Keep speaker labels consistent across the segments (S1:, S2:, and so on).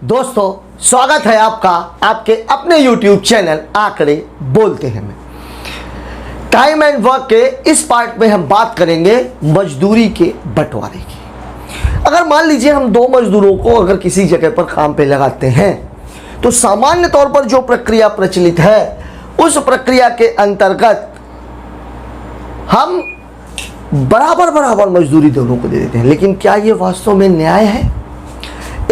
S1: दोस्तों, स्वागत है आपका आपके अपने YouTube चैनल आंकड़े बोलते हैं में। टाइम एंड वर्क के इस पार्ट में हम बात करेंगे मजदूरी के बंटवारे की। अगर मान लीजिए हम दो मजदूरों को अगर किसी जगह पर काम पे लगाते हैं तो सामान्य तौर पर जो प्रक्रिया प्रचलित है उस प्रक्रिया के अंतर्गत हम बराबर बराबर मजदूरी दोनों को दे देते हैं। लेकिन क्या ये वास्तव में न्याय है?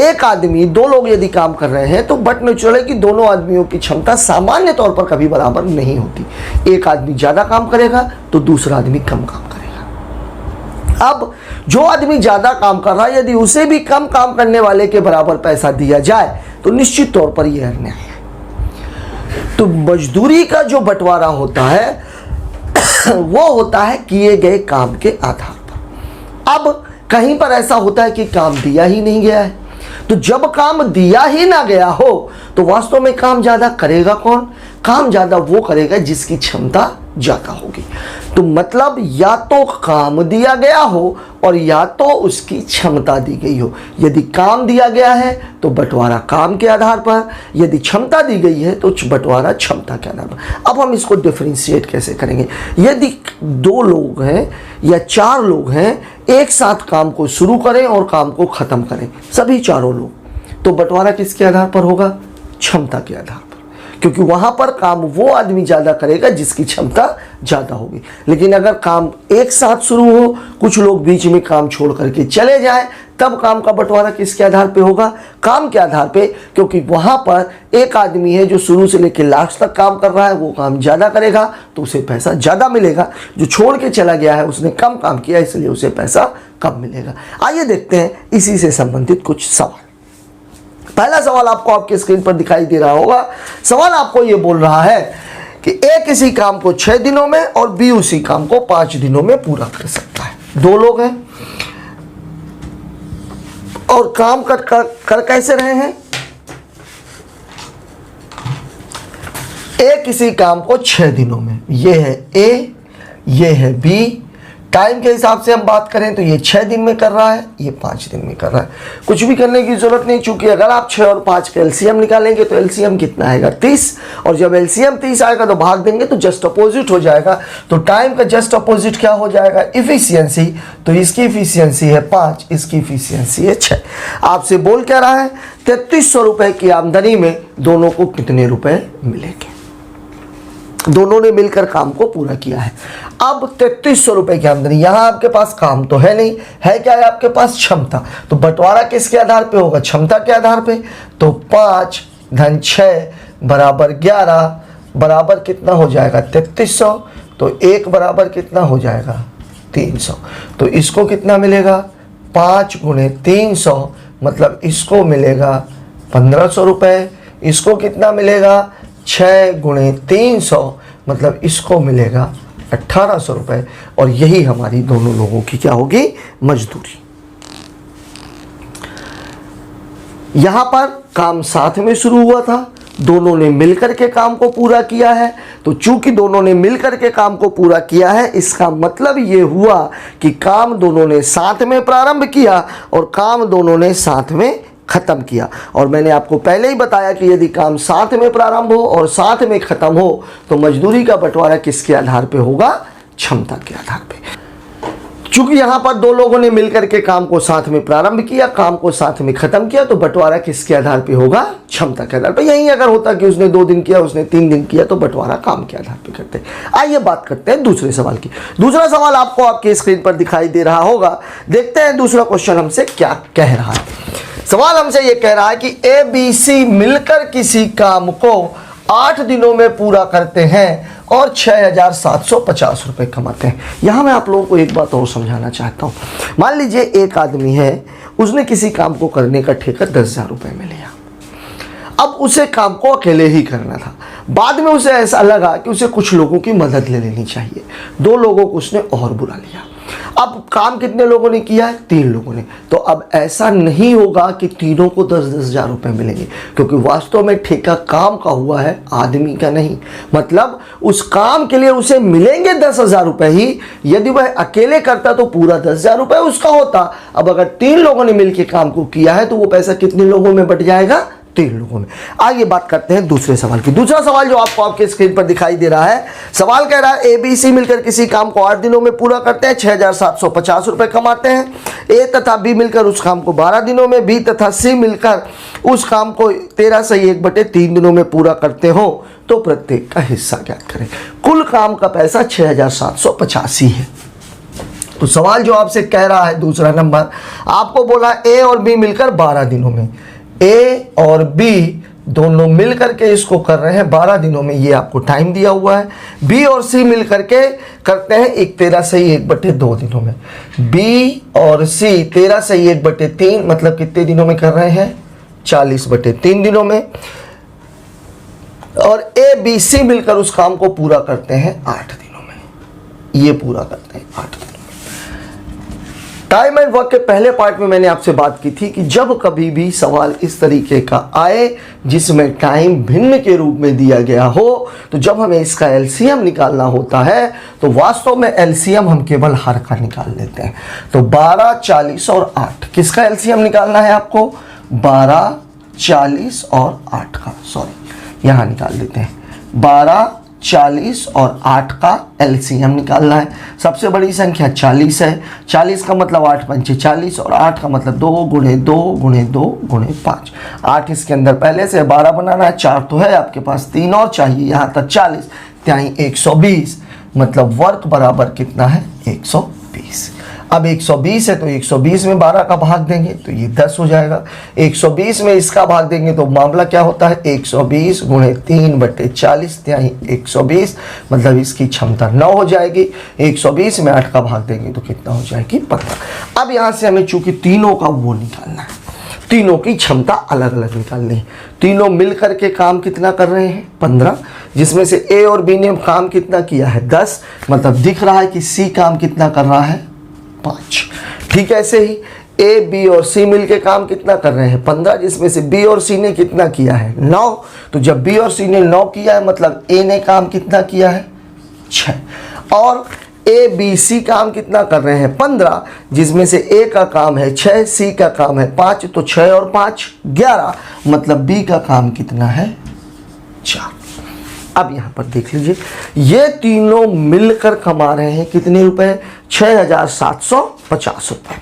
S1: एक आदमी, दो लोग यदि काम कर रहे हैं तो बट नेचुरल है कि दोनों आदमियों की क्षमता सामान्य तौर पर कभी बराबर नहीं होती। एक आदमी ज़्यादा काम करेगा तो दूसरा आदमी कम काम करेगा। अब जो आदमी ज़्यादा काम कर रहा है यदि उसे भी कम काम करने वाले के बराबर पैसा दिया जाए तो निश्चित तौर पर यह अन्याय है। तो मजदूरी का जो बंटवारा होता है वो होता है किए गए काम के आधार पर। अब कहीं पर ऐसा होता है कि काम दिया ही नहीं गया है, तो जब काम दिया ही ना गया हो तो वास्तव में काम ज्यादा करेगा कौन? काम ज्यादा वो करेगा जिसकी क्षमता ज्यादा होगी। तो मतलब या तो काम दिया गया हो और या तो उसकी क्षमता दी गई हो। यदि काम दिया गया है तो बंटवारा काम के आधार पर, यदि क्षमता दी गई है तो बंटवारा क्षमता के आधार पर। अब हम इसको डिफरेंशिएट कैसे करेंगे? यदि दो लोग हैं या चार लोग हैं, एक साथ काम को शुरू करें और काम को खत्म करें, सभी चारों लोग, तो बंटवारा किसके आधार पर होगा? क्षमता के आधार पर, क्योंकि वहां पर काम वो आदमी ज्यादा करेगा जिसकी क्षमता ज्यादा होगी। लेकिन अगर काम एक साथ शुरू हो, कुछ लोग बीच में काम छोड़ करके चले जाएं, तब काम का बंटवारा किसके आधार पे होगा? काम के आधार पे, क्योंकि वहां पर एक आदमी है जो शुरू से लेकर लास्ट तक काम कर रहा है, वो काम ज्यादा करेगा तो उसे पैसा ज्यादा मिलेगा। जो छोड़ के चला गया है उसने कम काम किया इसलिए उसे पैसा कम मिलेगा। आइए देखते हैं इसी से संबंधित कुछ सवाल। पहला सवाल आपको आपके स्क्रीन पर दिखाई दे रहा होगा। सवाल आपको यह बोल रहा है कि ए किसी काम को 6 दिनों में और बी उसी काम को 5 दिनों में पूरा कर सकता है। दो लोग हैं और काम कर कैसे रहे हैं? ए किसी काम को 6 दिनों में, ये है ए, ये है बी। टाइम के हिसाब से हम बात करें तो ये 6 दिन में कर रहा है, ये 5 दिन में कर रहा है। कुछ भी करने की जरूरत नहीं, चूंकि अगर आप 6 और 5 का एलसीएम निकालेंगे तो एलसीएम कितना आएगा? 30। और जब एलसीएम 30 आएगा तो भाग देंगे तो जस्ट अपोजिट हो जाएगा। तो टाइम का जस्ट अपोजिट क्या हो जाएगा? इफिशियंसी। तो इसकी इफिशियंसी है 5, इसकी इफिशियंसी है 6। आपसे बोल क्या रहा है? 3300 रुपए की आमदनी में दोनों को कितने रुपए मिलेंगे? दोनों ने मिलकर काम को पूरा किया है। अब 3300 रुपए की आमदनी, यहां आपके पास काम तो है नहीं, है क्या है आपके पास? क्षमता। तो बंटवारा किसके आधार पे होगा? क्षमता के आधार पे। तो 5 धन 6 बराबर 11 बराबर कितना हो जाएगा? 3300। तो 1 बराबर कितना हो जाएगा? 300। तो इसको कितना मिलेगा? 5 गुणे 300, मतलब इसको मिलेगा 1500 रुपए। इसको कितना मिलेगा? 6 गुणे 300, मतलब इसको मिलेगा 1800 रुपए। और यही हमारी दोनों लोगों की क्या होगी? मजदूरी। यहां पर काम साथ में शुरू हुआ था, दोनों ने मिलकर के काम को पूरा किया है। तो चूंकि दोनों ने मिलकर के काम को पूरा किया है, इसका मतलब ये हुआ कि काम दोनों ने साथ में प्रारंभ किया और काम दोनों ने साथ में खत्म किया। और मैंने आपको पहले ही बताया कि यदि काम साथ में प्रारंभ हो और साथ में खत्म हो तो मजदूरी का बंटवारा किसके आधार पे होगा? क्षमता के आधार पे। चूंकि यहां पर दो लोगों ने मिलकर के काम को साथ में प्रारंभ किया, काम को साथ में खत्म किया, तो बंटवारा किसके आधार पे होगा? क्षमता के आधार पे। यही अगर होता कि उसने 2 दिन किया, उसने 3 दिन किया, तो बंटवारा काम के आधार पे करते। आइए बात करते हैं दूसरे सवाल की। दूसरा सवाल आपको आपके स्क्रीन पर दिखाई दे रहा होगा। देखते हैं दूसरा क्वेश्चन हमसे क्या कह रहा है। सवाल हमसे यह कह रहा है कि ए बी सी मिलकर किसी काम को 8 दिनों में पूरा करते हैं और 6750 रुपए कमाते हैं। यहां मैं आप लोगों को एक बात और समझाना चाहता हूं। मान लीजिए एक आदमी है, उसने किसी काम को करने का ठेका 10,000 रुपए में लिया। अब उसे काम को अकेले ही करना था। बाद में उसे ऐसा लगा कि उसे कुछ लोगों की मदद ले लेनी चाहिए। 2 लोगों को उसने और बुला लिया। अब काम कितने लोगों ने किया है? 3 लोगों ने। तो अब ऐसा नहीं होगा कि तीनों को 10-10 हज़ार रुपये मिलेंगे, क्योंकि वास्तव में ठेका काम का हुआ है, आदमी का नहीं। मतलब उस काम के लिए उसे मिलेंगे 10,000 रुपये ही। यदि वह अकेले करता तो पूरा 10,000 रुपये उसका होता। अब अगर 3 लोगों ने मिलकर काम को किया है तो वो पैसा कितने लोगों में बट जाएगा? 3 लोगों में। आइए बात करते हैं दूसरे सवाल की। दूसरा सवाल जो आपको आपके स्क्रीन पर दिखाई दे रहा है, सवाल कह रहा है ए बी सी मिलकर किसी काम को 8 दिनों में पूरा करते हैं, 6,750 रुपए कमाते हैं। ए तथा बी मिलकर उस काम को 12 दिनों में, बी तथा सी मिलकर उस काम को 13/1/3 दिनों में पूरा करते हो, तो प्रत्येक का हिस्सा ज्ञात करें। कुल काम का पैसा 6,750 ही है। तो सवाल जो आपसे कह रहा है दूसरा नंबर, आपको बोला ए और बी मिलकर 12 दिनों में, ए और बी दोनों मिलकर के इसको कर रहे हैं 12 दिनों में, ये आपको टाइम दिया हुआ है। बी और सी मिलकर के करते हैं 13/1/2 दिनों में। बी और सी 13/1/3 मतलब कितने दिनों में कर रहे हैं? 40/3 दिनों में। और ए बी सी मिलकर उस काम को पूरा करते हैं 8 दिनों में। ये पूरा करते हैं 8 दिनों में। टाइम एंड वर्क के पहले पार्ट में मैंने आपसे बात की थी कि जब कभी भी सवाल इस तरीके का आए जिसमें टाइम भिन्न के रूप में दिया गया हो, तो जब हमें इसका एलसीएम निकालना होता है तो वास्तव में एलसीएम हम केवल हर का निकाल लेते हैं। तो 12, 40 और 8 किसका एलसीएम निकालना है आपको? 12, 40 और 8 का, सॉरी यहाँ निकाल लेते हैं। 12, 40 और 8 का एलसीएम निकालना है। सबसे बड़ी संख्या 40 है। 40 का मतलब 8 पंचे 40 और 8 का मतलब 2 गुणे 2 गुणे 2 गुणे 5। 8 इसके अंदर पहले से 12 बनाना है, 4 तो है आपके पास, 3 और चाहिए, यहाँ तक 40, त्याई 120। मतलब वर्क बराबर कितना है? 120। अब 120 है तो 120 में 12 का भाग देंगे तो ये 10 हो जाएगा। 120 में इसका भाग देंगे तो मामला क्या होता है? 120 गुणे 3/40 त्याई 120, मतलब इसकी क्षमता 9 हो जाएगी। 120 में 8 का भाग देंगे तो कितना हो जाएगी? 15। अब यहाँ से हमें चूंकि तीनों का वो निकालना है, तीनों की क्षमता अलग अलग निकालनी है। तीनों मिलकर के काम कितना कर रहे हैं? 15, जिसमें से ए और बी ने काम कितना किया है? 10। मतलब दिख रहा है कि सी काम कितना कर रहा है? 5। ठीक है, ऐसे ही ए बी और सी मिलके काम कितना कर रहे हैं? 15, जिसमें से बी और सी ने कितना किया है? 9। तो जब बी और सी ने 9 किया है मतलब ए ने काम कितना किया है? 6। और ए बी सी काम कितना कर रहे हैं? 15, जिसमें से ए का काम है 6, सी का काम है 5, तो 6 और 5 11, मतलब बी का काम कितना है? 4। अब यहाँ पर देख लीजिए, ये तीनों मिलकर कमा रहे हैं कितने रुपए? 6,750 रुपए।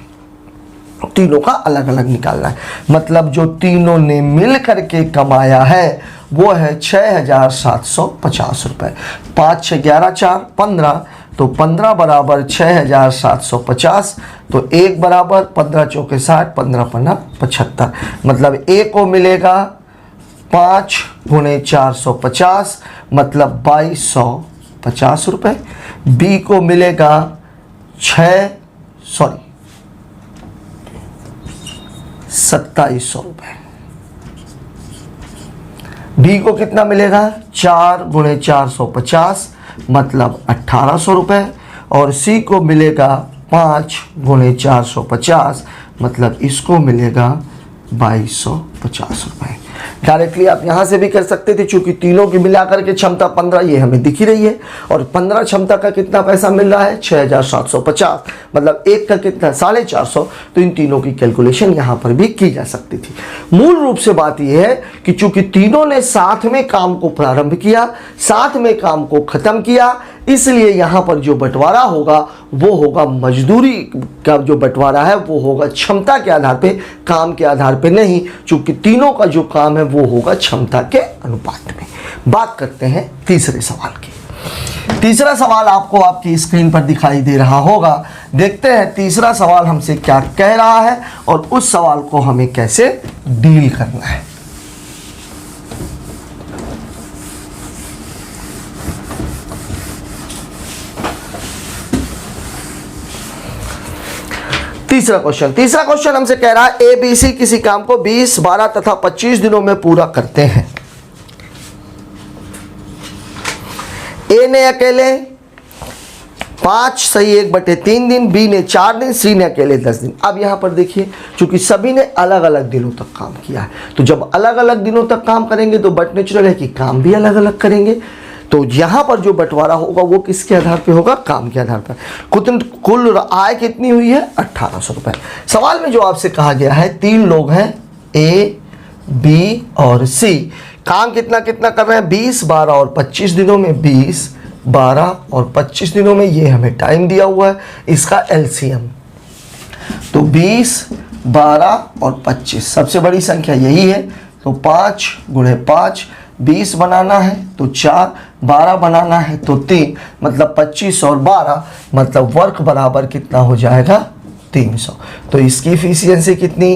S1: तीनों का अलग अलग निकालना है। मतलब जो तीनों ने मिल करके कमाया है वो है 6,750 रुपए। 5 6 11 4 15, तो 15 बराबर 6,750, तो 1 बराबर 15 चौके 60, 15 पन्ना 75। मतलब ए को मिलेगा 5 गुणे 450, मतलब 2250 रुपये। बी को मिलेगा 2700 रुपये। डी को कितना मिलेगा? 4 गुणे 450, मतलब 1800 रुपये। और सी को मिलेगा 5 गुणे 450, मतलब इसको मिलेगा 2250 रुपये। डायरेक्टली आप यहाँ से भी कर सकते थे, चूंकि तीनों की मिलाकर के क्षमता 15 ये हमें दिख ही रही है, और 15 क्षमता का कितना पैसा मिल रहा है? 6,750, मतलब एक का कितना? 450। तो इन तीनों की कैलकुलेशन यहाँ पर भी की जा सकती थी। मूल रूप से बात यह है कि चूंकि तीनों ने साथ में काम को प्रारंभ किया, साथ में काम को खत्म किया, इसलिए यहाँ पर जो बंटवारा होगा वो होगा मजदूरी का जो बंटवारा है वो होगा क्षमता के आधार पे, काम के आधार पे नहीं, चूंकि तीनों का जो काम है वो होगा क्षमता के अनुपात में। बात करते हैं तीसरे सवाल की। तीसरा सवाल आपको आपकी स्क्रीन पर दिखाई दे रहा होगा। देखते हैं तीसरा सवाल हमसे क्या कह रहा है और उस सवाल को हमें कैसे डील करना है। तीसरा क्वेश्चन हमसे कह रहा है ए बी सी किसी काम को 20, 12 तथा 25 दिनों में पूरा करते हैं। ए ने अकेले 5 सही 1/3 दिन, बी ने 4 दिन, सी ने अकेले 10 दिन। अब यहाँ पर देखिए चूंकि सभी ने अलग अलग दिनों तक काम किया है, तो जब अलग अलग दिनों तक काम करेंगे तो बट नेचुरल है कि काम भी अलग अलग करेंगे। तो यहाँ पर जो बंटवारा होगा वो किसके आधार पे होगा? काम के आधार पर। कुल आय कितनी हुई है? 1800 रुपए। सवाल में जो आपसे कहा गया है 3 लोग हैं ए, बी और सी, काम कितना कितना कर रहे हैं? 20, 12 और 25 दिनों में, 20, 12 और 25 दिनों में, ये हमें टाइम दिया हुआ है। इसका एलसीएम तो 20, 12 और 25, सबसे बड़ी संख्या यही है, तो 5 गुणे 5, 20 बनाना है तो 4, 12 बनाना है तो 3, मतलब 25 और 12, मतलब वर्क बराबर कितना हो जाएगा? 300। तो इसकी इफिशियंसी कितनी?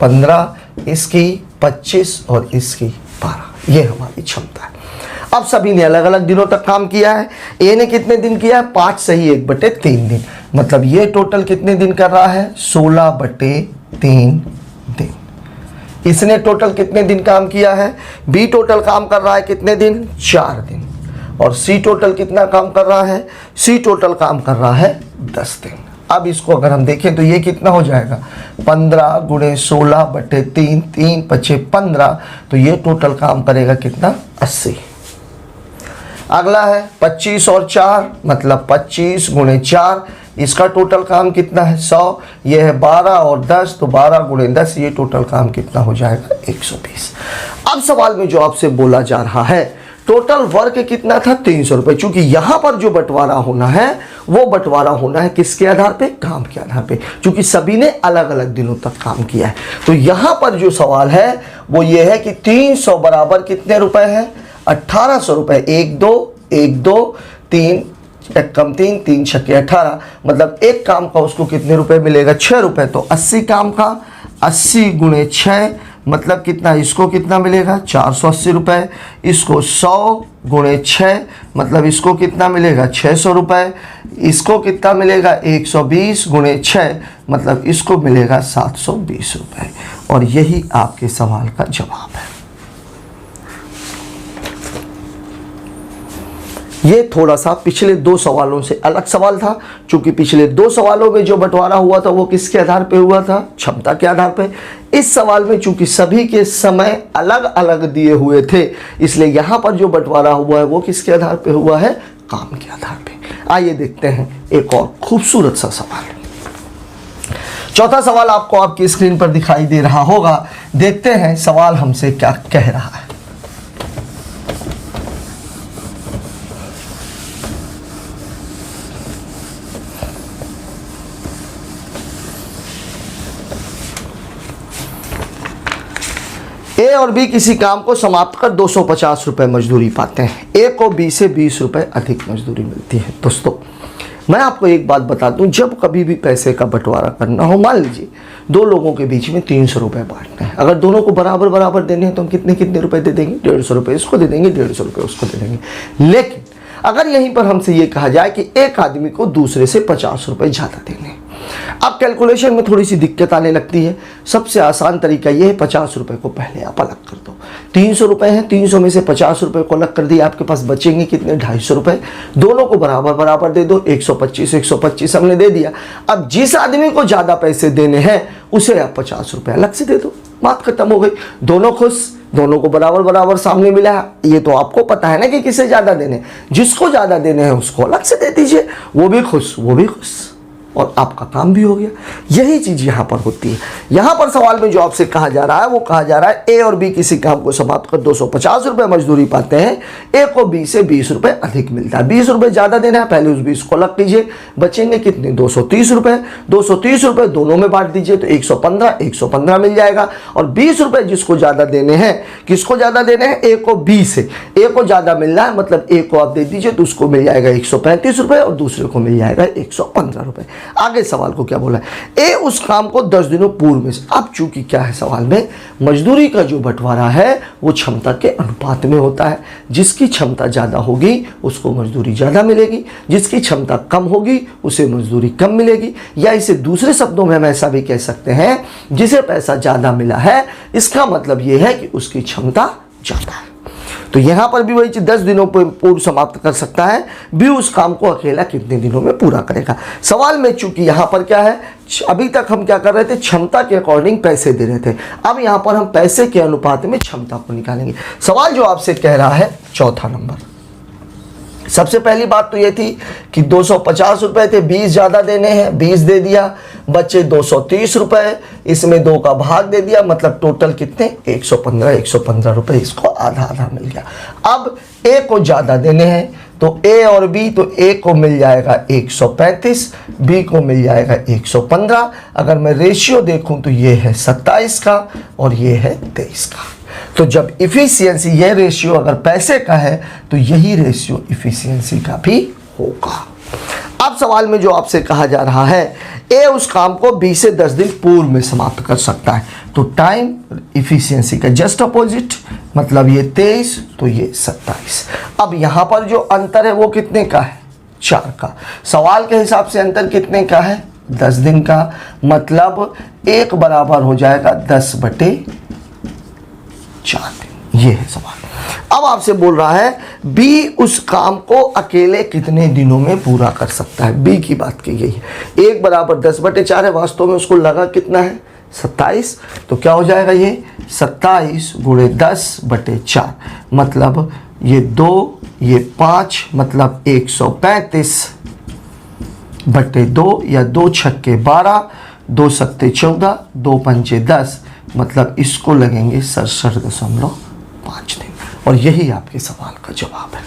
S1: 15, इसकी 25 और इसकी 12। ये हमारी क्षमता है। अब सभी ने अलग अलग दिनों तक काम किया है। ए ने कितने दिन किया है? 5 सही 1/3 दिन, मतलब ये टोटल कितने दिन कर रहा है? 16/3 दिन। इसने टोटल कितने दिन काम किया है? बी टोटल काम कर रहा है कितने दिन? 4 दिन। और सी टोटल कितना काम कर रहा है? सी टोटल काम कर रहा है 10 दिन। अब इसको अगर हम देखें तो ये कितना हो जाएगा? 15 गुणे 16/3, 3 5 15, तो ये टोटल काम करेगा कितना? 80। अगला है 25 और 4, मतलब 25 गुणे 4, इसका टोटल काम कितना है? 100। ये है 12 और 10, तो 12 गुणे 10, ये टोटल काम कितना हो जाएगा? 120। अब सवाल में जो आपसे बोला जा रहा है टोटल वर्क कितना था? 300 रुपए। चूंकि यहां पर जो बंटवारा होना है वो बंटवारा होना है किसके आधार पे? काम के आधार पे, क्योंकि सभी ने अलग अलग दिनों तक काम किया है। तो यहां पर जो सवाल है वो ये है कि 300 बराबर कितने रुपए है? 1800 रुपए। 1 2 1 2 3 एक कम 3 3 छक्के 18, मतलब एक काम का उसको कितने रुपए मिलेगा? 6 रुपए। तो 80 काम का 80 गुणे 6, मतलब कितना? इसको कितना मिलेगा? 480 रुपए। इसको 100 गुणे 6, मतलब इसको कितना मिलेगा? 600 रुपए। इसको कितना मिलेगा? 120 गुणे 6, मतलब इसको मिलेगा 720 रुपए। और यही आपके सवाल का जवाब है। ये थोड़ा सा पिछले 2 सवालों से अलग सवाल था, क्योंकि पिछले 2 सवालों में जो बंटवारा हुआ था वो किसके आधार पे हुआ था? क्षमता के आधार पे। इस सवाल में चूंकि सभी के समय अलग अलग दिए हुए थे, इसलिए यहां पर जो बंटवारा हुआ है वो किसके आधार पे हुआ है? काम के आधार पे। आइए देखते हैं एक और खूबसूरत सा सवाल। चौथा सवाल आपको आपकी स्क्रीन पर दिखाई दे रहा होगा। देखते हैं सवाल हमसे क्या कह रहा है। ए और बी किसी काम को समाप्त कर 250 रुपए मजदूरी पाते हैं। ए को बी से 20 रुपए अधिक मजदूरी मिलती है। दोस्तों मैं आपको एक बात बता दूं, जब कभी भी पैसे का बंटवारा करना हो, मान लीजिए 2 लोगों के बीच में 300 रुपए बांटने हैं। अगर दोनों को बराबर बराबर देने हैं तो हम कितने कितने रुपए दे देंगे? 150 रुपए इसको दे देंगे, 150 रुपए उसको दे देंगे। लेकिन अगर यहीं पर हमसे ये कहा जाए कि एक आदमी को दूसरे से 50 रुपए ज़्यादा देने, अब कैलकुलेशन में थोड़ी सी दिक्कत आने लगती है। सबसे आसान तरीका यह है 50 रुपए को पहले आप अलग कर दो। 300 रुपए हैं, 300 में से 50 रुपए को अलग कर दिया, आपके पास बचेंगे कितने? 250 रुपए। दोनों को बराबर बराबर दे दो, 125 125 हमने दे दिया। अब जिस आदमी को ज़्यादा पैसे देने हैं उसे आप 50 रुपए अलग से दे दो, बात खत्म हो गई। दोनों खुश, दोनों को बराबर बराबर सामने मिला है। ये तो आपको पता है ना कि किसे ज़्यादा देने, जिसको ज़्यादा देने हैं उसको अलग से दे दीजिए, वो भी खुश वो भी खुश, और आपका काम भी हो गया। यही चीज यहां पर होती है। यहां पर सवाल में जो आपसे कहा जा रहा है वो कहा जा रहा है ए और बी किसी काम को समाप्त कर 250 रुपए मजदूरी पाते हैं। ए को बी से 20 रुपए अधिक मिलता है। 20 रुपए ज्यादा देना है, पहले उस 20 को अलग कीजिए, बचेंगे कितने? 230 रुपए। 230 रुपए दोनों में बांट दीजिए तो 115 मिल जाएगा। और 20 रुपए जिसको ज्यादा देने हैं, किसको ज्यादा देने हैं? ए को बी से। ए को ज्यादा मिलना है, मतलब ए को आप दे दीजिए तो उसको मिल जाएगा 135 रुपए और दूसरे को मिल जाएगा 115 रुपए। आगे सवाल को क्या बोला है? ए उस काम को 10 दिनों पूर्व में से। अब चूंकि क्या है सवाल में, मजदूरी का जो बंटवारा है वो क्षमता के अनुपात में होता है। जिसकी क्षमता ज्यादा होगी उसको मजदूरी ज्यादा मिलेगी, जिसकी क्षमता कम होगी उसे मजदूरी कम मिलेगी। या इसे दूसरे शब्दों में हम ऐसा भी कह सकते हैं, जिसे पैसा ज्यादा मिला है इसका मतलब यह है कि उसकी क्षमता ज्यादा है। तो यहाँ पर भी वही चीज 10 दिनों पर पूर्व समाप्त कर सकता है, बी उस काम को अकेला कितने दिनों में पूरा करेगा। सवाल में चूंकि यहाँ पर क्या है, अभी तक हम क्या कर रहे थे, क्षमता के अकॉर्डिंग पैसे दे रहे थे, अब यहाँ पर हम पैसे के अनुपात में क्षमता को निकालेंगे। सवाल जो आपसे कह रहा है चौथा नंबर, सबसे पहली बात तो ये थी कि 250 रुपए थे, 20 ज़्यादा देने हैं, 20 दे दिया, बच्चे 230 रुपए, इसमें 2 का भाग दे दिया, मतलब टोटल कितने 115 रुपए, इसको आधा आधा मिल गया। अब ए को ज़्यादा देने हैं, तो ए और बी, तो ए को मिल जाएगा 135, बी को मिल जाएगा 115। अगर मैं रेशियो देखूं तो ये है 27 का और ये है 23 का। तो जब इफिशियंसी, ये रेशियो अगर पैसे का है तो यही रेशियो इफिशियंसी का भी होगा। अब सवाल में जो आपसे कहा जा रहा है, ए उस काम को 20 से 10 दिन पूर्व में समाप्त कर सकता है, तो टाइम इफिशियंसी का जस्ट अपोजिट, मतलब ये 23 तो ये 27। अब यहाँ पर जो अंतर है वो कितने का है, 4 का। सवाल के हिसाब से अंतर कितने का है, 10 दिन का, मतलब 1 बराबर हो जाएगा 10/4 दिन। ये है सवाल। अब आपसे बोल रहा है बी उस काम को अकेले कितने दिनों में पूरा कर सकता है, बी की बात की गई है। 1 बराबर 10/4 है, वास्तव में उसको लगा कितना है 27, तो क्या हो जाएगा ये 27 गुणे 10/4, मतलब ये 2 ये 5, मतलब 135/2 या 2 छक्के 12, 2 सत्ते 14, 2 पंचे 10, मतलब इसको लगेंगे 67.5 दिन। और यही आपके सवाल का जवाब है।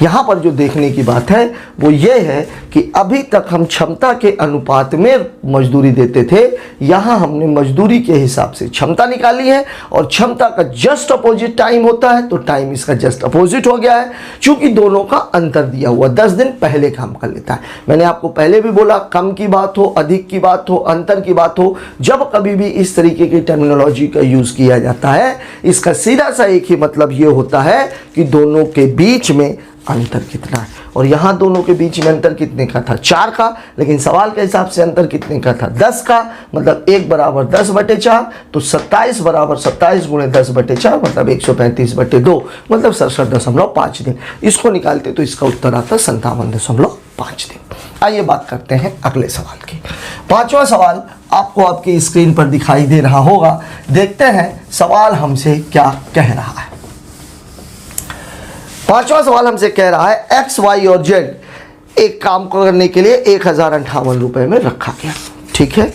S1: यहाँ पर जो देखने की बात है वो ये है कि अभी तक हम क्षमता के अनुपात में मजदूरी देते थे, यहाँ हमने मजदूरी के हिसाब से क्षमता निकाली है, और क्षमता का जस्ट अपोजिट टाइम होता है, तो टाइम इसका जस्ट अपोजिट हो गया है। चूंकि दोनों का अंतर दिया हुआ 10 दिन पहले काम कर लेता है। मैंने आपको पहले भी बोला, कम की बात हो, अधिक की बात हो, अंतर की बात हो, जब कभी भी इस तरीके की टर्मिनोलॉजी का यूज किया जाता है, इसका सीधा सा एक ही मतलब ये होता है कि दोनों के बीच में अंतर कितना है। और यहाँ दोनों के बीच में अंतर कितने का था, 4 का, लेकिन सवाल के हिसाब से अंतर कितने का था, 10 का, मतलब 1 बराबर 10/4, तो 27 बराबर 27 गुणे 10/4, मतलब 135/2, मतलब 67.5 दिन। इसको निकालते तो इसका उत्तर आता 57.5 दिन। आइए बात करते हैं अगले सवाल की। 5वां सवाल आपको आपकी स्क्रीन पर दिखाई दे रहा होगा। देखते हैं सवाल हमसे क्या कह रहा है। 5वां सवाल हमसे कह रहा है एक्स, वाई और जेड एक काम करने के लिए 1058 रुपए में रखा गया, ठीक है।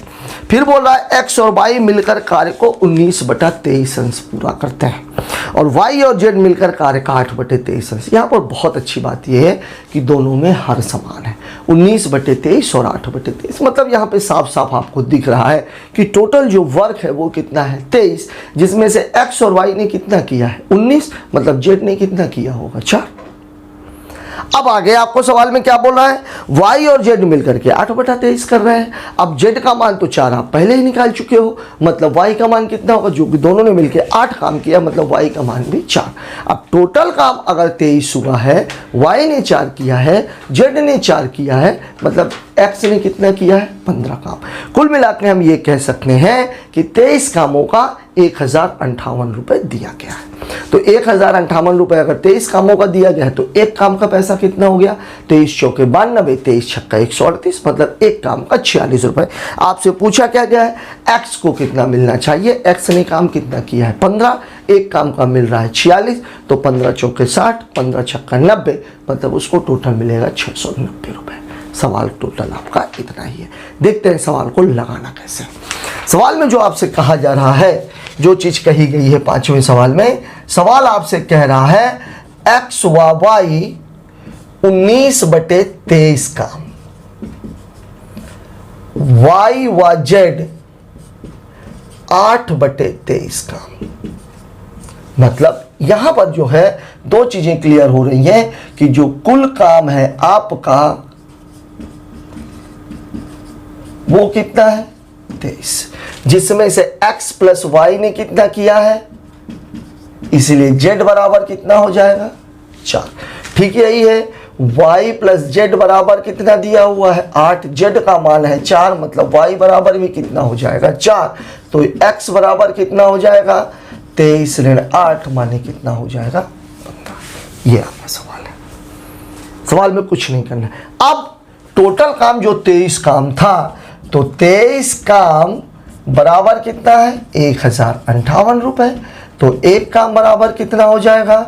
S1: फिर बोल रहा है एक्स और वाई मिलकर कार्य को 19/23 अंश पूरा करते हैं, और वाई और जेड मिलकर कार्य का 8/23 अंश। यहाँ पर बहुत अच्छी बात यह है कि दोनों में हर समान है, 19/23 और 8/23, मतलब यहाँ पे साफ साफ आपको दिख रहा है कि टोटल जो वर्क है वो कितना है 23, जिसमें से एक्स और वाई ने कितना किया है 19, मतलब जेड ने कितना किया होगा 4। अब आगे आपको सवाल में क्या बोल रहा है, y और z मिलकर के 8/23 कर रहे हैं। अब z का मान तो 4 आप पहले ही निकाल चुके हो, मतलब y का मान कितना होगा, जो कि दोनों ने मिलकर 8 काम किया, मतलब y का मान भी 4। अब टोटल काम अगर 23 हुआ है, y ने 4 किया है, z ने 4 किया है, मतलब x ने कितना किया है 15 काम। कुल मिलाकर हम ये कह सकते हैं कि 23 कामों का 1058 रुपए दिया गया है। तो 1058 रुपए अगर 23 कामों का दिया गया है, तो एक काम का पैसा कितना हो गया, 23 चौके 92, 23 छक्का 138, मतलब एक काम का 46 रुपए। आपसे पूछा क्या गया है, एक्स को कितना मिलना चाहिए, एक्स ने काम कितना किया है 15, एक काम का मिल रहा है 46, तो 15 चौके 60, 15 छक्का 90, मतलब उसको टोटल मिलेगा 690 रुपए। सवाल टोटल आपका इतना ही है। देखते हैं सवाल को लगाना कैसे। सवाल में जो आपसे कहा जा रहा है, जो चीज कही गई है 5वें सवाल में, सवाल आपसे कह रहा है एक्स व वाई 19/23 काम, वाई व जेड 8/23 काम। मतलब यहां पर जो है दो चीजें क्लियर हो रही हैं कि जो कुल काम है आपका वो कितना है 23, जिसमें से x प्लस वाई ने कितना किया है, इसलिए z बराबर कितना हो जाएगा 4। ठीक यही है, y प्लस z बराबर कितना दिया हुआ है 8, z का मान है 4, मतलब y बराबर भी कितना हो जाएगा 4, तो x बराबर कितना हो जाएगा 23 ऋण 8 माने कितना हो जाएगा 15। ये आपका सवाल है। सवाल में कुछ नहीं करना है। अब टोटल काम जो 23 काम था, तो 23 काम बराबर कितना है 1058 रुपए। तो एक काम बराबर कितना हो जाएगा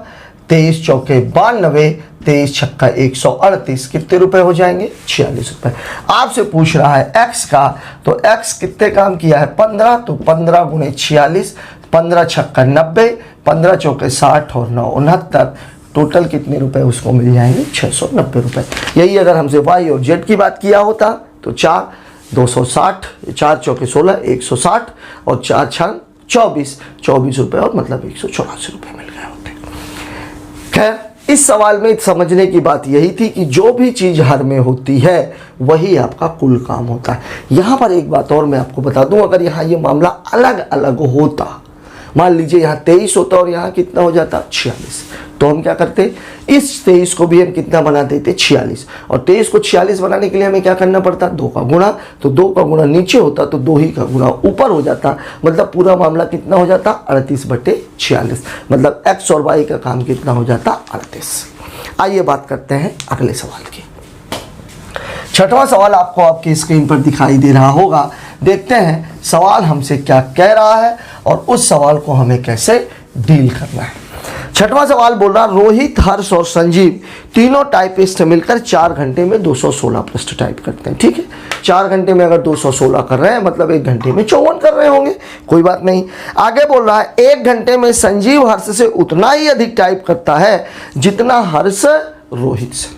S1: 23 चौके 92, 23 छक्का 138, कितने रुपए हो जाएंगे 46 रुपए। आपसे पूछ रहा है x का, तो x कितने काम किया है 15, तो 15 गुणे 46, 15 छक्का 90, 15 चौके 60 और 9 69, टोटल कितने रुपए उसको मिल जाएंगे 690 रुपए। यही अगर हमसे y और z की बात किया होता तो 4 260, 4 चौके 16 160 और 4 छंग 24 रुपए और मतलब 184 रुपए मिल गए होते। खैर, इस सवाल में समझने की बात यही थी कि जो भी चीज हर में होती है वही आपका कुल काम होता है। यहां पर एक बात और मैं आपको बता दूं, अगर यहाँ ये मामला अलग अलग होता, मान लीजिए यहाँ 23 होता और यहाँ कितना हो जाता 46, तो हम क्या करते, इस 23 को भी हम कितना बना देते 46, और 23 को 46 बनाने के लिए हमें क्या करना पड़ता 2 का गुणा, तो 2 का गुणा नीचे होता तो 2 ही का गुणा ऊपर हो जाता, मतलब पूरा मामला कितना हो जाता 38/46, मतलब x और y का काम कितना हो जाता 38। आइए बात करते हैं अगले सवाल की। छठवां सवाल आपको आपकी स्क्रीन पर दिखाई दे रहा होगा। देखते हैं सवाल हमसे क्या कह रहा है और उस सवाल को हमें कैसे डील करना है। छठवां सवाल बोल रहा, रोहित, हर्ष और संजीव तीनों टाइपिस्ट मिलकर 4 घंटे में 216 पृष्ठ टाइप करते हैं। ठीक है, 4 घंटे में अगर 216 कर रहे हैं मतलब 1 घंटे में 54 कर रहे होंगे, कोई बात नहीं। आगे बोल रहा है 1 घंटे में संजीव हर्ष से उतना ही अधिक टाइप करता है जितना हर्ष रोहित से।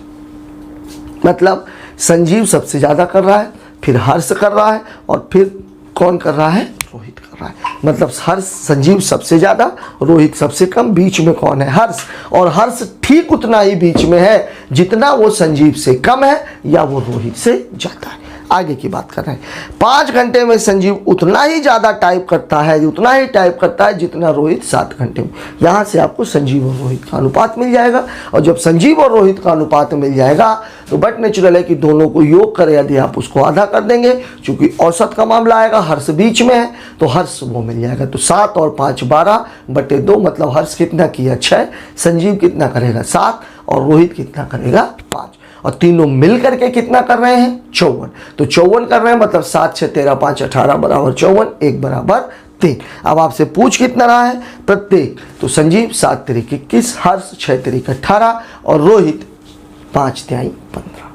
S1: मतलब संजीव सबसे ज्यादा कर रहा है, फिर हर्ष कर रहा है और फिर कौन कर रहा है रोहित कर रहा है। मतलब हर्ष संजीव सबसे ज्यादा, रोहित सबसे कम, बीच में कौन है हर्ष, और हर्ष ठीक उतना ही बीच में है जितना वो संजीव से कम है या वो रोहित से ज्यादा है। आगे की बात कर रहे हैं, 5 घंटे में संजीव उतना ही ज्यादा टाइप करता है, उतना ही टाइप करता है जितना रोहित 7 घंटे में। यहां से आपको संजीव और रोहित का अनुपात मिल जाएगा, और जब संजीव और रोहित का अनुपात मिल जाएगा तो बट नेचुरल है कि दोनों को योग करें, यदि आप उसको आधा कर देंगे, चूंकि औसत का मामला आएगा, हर्ष बीच में है तो हर्ष वो मिल जाएगा। तो 7 और 5 12/2, मतलब हर्ष कितना किया 6, संजीव कितना करेगा 7 और रोहित कितना करेगा 5, और तीनों मिल करके कितना कर रहे हैं 54। तो 54 कर रहे हैं, मतलब 7 6 13 5 18 बराबर 54, 1 बराबर 3। अब आपसे पूछ कितना रहा है प्रत्येक, तो संजीव 7 तिरिक 21, हर्ष 6 तिरिक 18 और रोहित 5 तिहाई 15।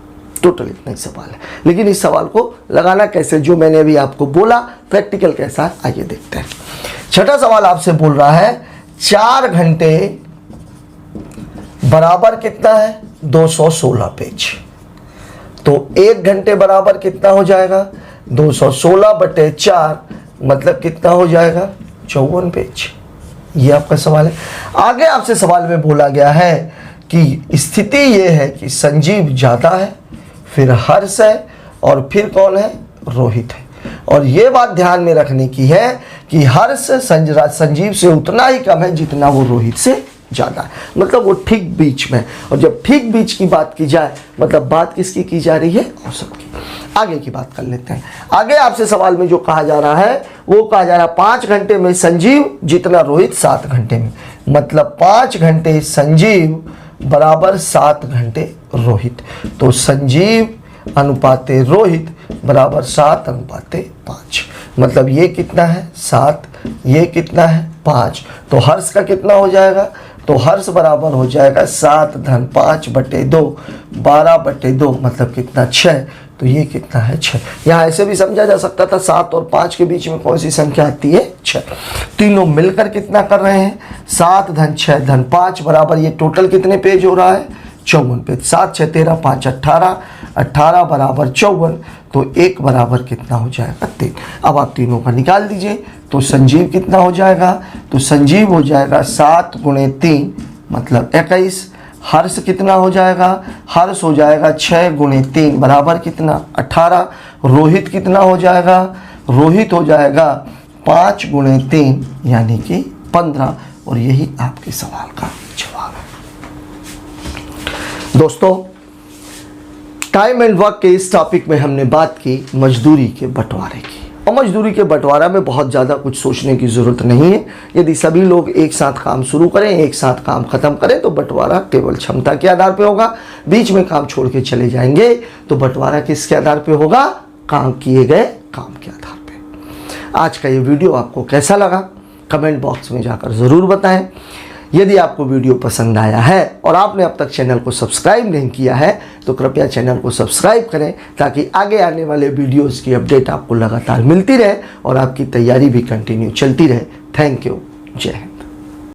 S1: टोटल इतना ही सवाल है, लेकिन इस सवाल को लगाना कैसे, जो मैंने अभी आपको बोला प्रैक्टिकल कैसा है, आइए देखते हैं। छठा सवाल आपसे बोल रहा है 4 घंटे बराबर कितना है 216 पेज। तो 1 घंटे बराबर कितना हो जाएगा 216/4, मतलब कितना हो जाएगा 54 पेज। ये आपका सवाल है। आगे आपसे सवाल में बोला गया है कि स्थिति ये है कि संजीव ज्यादा है, फिर हर्ष है और फिर कौन है रोहित है, और ये बात ध्यान में रखने की है कि हर्ष संजीव से उतना ही कम है जितना वो रोहित से ज्यादा है, मतलब वो ठीक बीच में। और जब ठीक बीच की बात की जाए मतलब बात किसकी की जा रही है औसत की। आगे की बात कर लेते हैं। आगे आपसे सवाल में जो कहा जा रहा है वो कहा जा रहा है 5 घंटे में संजीव जितना रोहित 7 घंटे में, मतलब 5 घंटे संजीव बराबर 7 घंटे रोहित। तो संजीव अनुपाते रोहित बराबर 7 अनुपाते 5, मतलब ये कितना है 7, ये कितना है 5। तो हर्ष का कितना हो जाएगा, तो हर्ष बराबर हो जाएगा 7 धन 5/2, 12/2, मतलब कितना 6। तो ये कितना है 6। यहाँ ऐसे भी समझा जा सकता था 7 और 5 के बीच में कौन सी संख्या आती है 6। तीनों मिलकर कितना कर रहे हैं 7 धन 6 धन 5 बराबर, ये टोटल कितने पेज हो रहा है 54 पेज। 7 6 13 5 18, 18 बराबर 54, तो 1 बराबर कितना हो जाएगा 3। अब आप तीनों का निकाल दीजिए, तो संजीव कितना हो जाएगा, तो संजीव हो जाएगा 7 गुणे 3 मतलब 21। हर्ष कितना हो जाएगा, हर्ष हो जाएगा 6 गुणे 3 बराबर कितना 18। रोहित कितना हो जाएगा, रोहित हो जाएगा 5 गुणे 3 यानी कि 15, और यही आपके सवाल का जवाब है। दोस्तों, टाइम एंड वर्क के इस टॉपिक में हमने बात की मजदूरी के बंटवारे की। और मजदूरी के बंटवारा में बहुत ज़्यादा कुछ सोचने की ज़रूरत नहीं है। यदि सभी लोग एक साथ काम शुरू करें, एक साथ काम ख़त्म करें तो बंटवारा केवल क्षमता के आधार पे होगा। बीच में काम छोड़ के चले जाएंगे तो बंटवारा किसके आधार पे होगा? काम किए गए काम के आधार पे। आज का ये वीडियो आपको कैसा लगा कमेंट बॉक्स में जाकर ज़रूर बताएं। यदि आपको वीडियो पसंद आया है और आपने अब तक चैनल को सब्सक्राइब नहीं किया है तो कृपया चैनल को सब्सक्राइब करें ताकि आगे आने वाले वीडियोस की अपडेट आपको लगातार मिलती रहे और आपकी तैयारी भी कंटिन्यू चलती रहे। Thank you. जय हिंद।